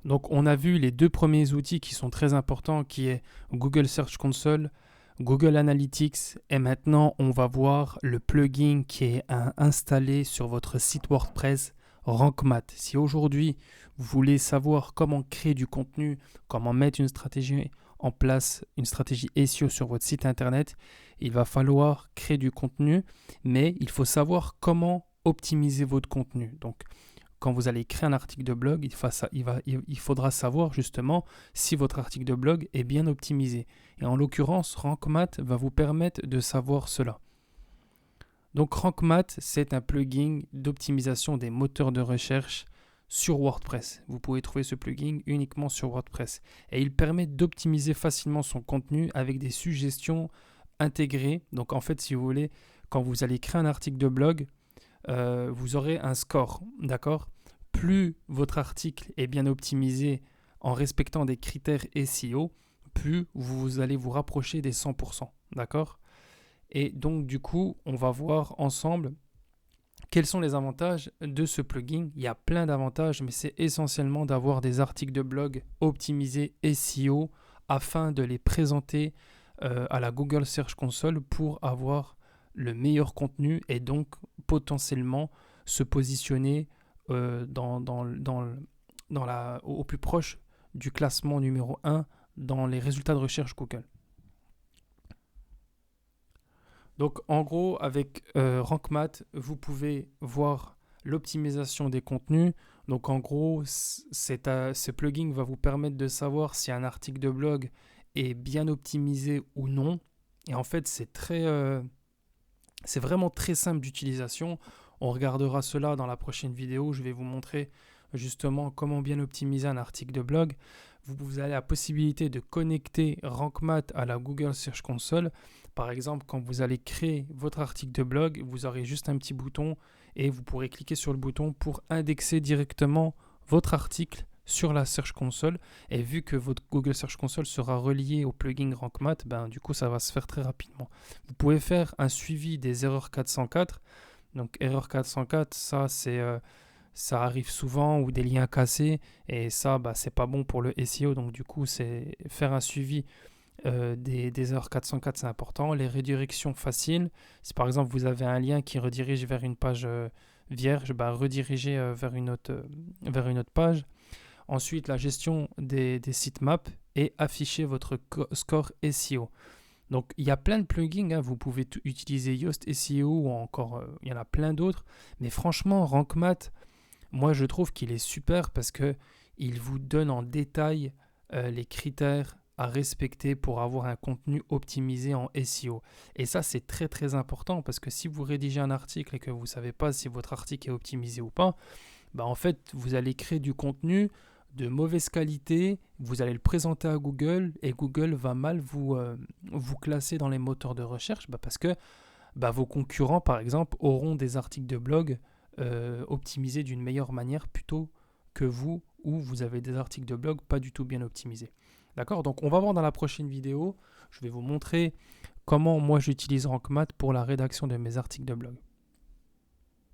Donc, on a vu les deux premiers outils qui sont très importants, qui est Google Search Console, Google Analytics, et maintenant, on va voir le plugin qui est installé sur votre site WordPress, Rank Math. Si aujourd'hui, vous voulez savoir comment créer du contenu, comment mettre une stratégie en place, une stratégie SEO sur votre site internet, il va falloir créer du contenu, mais il faut savoir comment optimiser votre contenu. Donc, quand vous allez créer un article de blog, il faudra savoir justement si votre article de blog est bien optimisé. Et en l'occurrence, Rank Math va vous permettre de savoir cela. Donc Rank Math, c'est un plugin d'optimisation des moteurs de recherche sur WordPress. Vous pouvez trouver ce plugin uniquement sur WordPress. Et il permet d'optimiser facilement son contenu avec des suggestions intégrées. Donc en fait, si vous voulez, quand vous allez créer un article de blog, vous aurez un score, d'accord? Plus votre article est bien optimisé en respectant des critères SEO, plus vous allez vous rapprocher des 100%, d'accord? Et donc du coup, on va voir ensemble quels sont les avantages de ce plugin. Il y a plein d'avantages, mais c'est essentiellement d'avoir des articles de blog optimisés SEO afin de les présenter à la Google Search Console pour avoir le meilleur contenu et donc potentiellement se positionner au plus proche du classement numéro 1 dans les résultats de recherche Google. Donc en gros, avec Rank Math, vous pouvez voir l'optimisation des contenus. Donc en gros, ce plugin va vous permettre de savoir si un article de blog est bien optimisé ou non. Et en fait, c'est vraiment très simple d'utilisation. On regardera cela dans la prochaine vidéo. Je vais vous montrer justement comment bien optimiser un article de blog. Vous avez la possibilité de connecter Rank Math à la Google Search Console. Par exemple, quand vous allez créer votre article de blog, vous aurez juste un petit bouton et vous pourrez cliquer sur le bouton pour indexer directement votre article sur la Search Console. Et vu que votre Google Search Console sera relié au plugin Rank Math, du coup, ça va se faire très rapidement. Vous pouvez faire un suivi des erreurs 404. Donc, erreur 404, ça arrive souvent, ou des liens cassés. Et ça, c'est pas bon pour le SEO. Donc, du coup, c'est faire un suivi des erreurs 404, c'est important. Les redirections faciles, si par exemple vous avez un lien qui redirige vers une page vierge, redirigez vers une autre page. Ensuite, la gestion des sitemaps et afficher votre score SEO. Donc, il y a plein de plugins, vous pouvez utiliser Yoast SEO ou encore, il y en a plein d'autres. Mais franchement, Rank Math, moi je trouve qu'il est super parce qu'il vous donne en détail les critères à respecter pour avoir un contenu optimisé en SEO. Et ça, c'est très très important parce que si vous rédigez un article et que vous ne savez pas si votre article est optimisé ou pas, en fait, vous allez créer du contenu de mauvaise qualité, vous allez le présenter à Google et Google va mal vous classer dans les moteurs de recherche parce que vos concurrents, par exemple, auront des articles de blog optimisés d'une meilleure manière plutôt que vous, où vous avez des articles de blog pas du tout bien optimisés. D'accord? Donc, on va voir dans la prochaine vidéo. Je vais vous montrer comment moi j'utilise Rank Math pour la rédaction de mes articles de blog.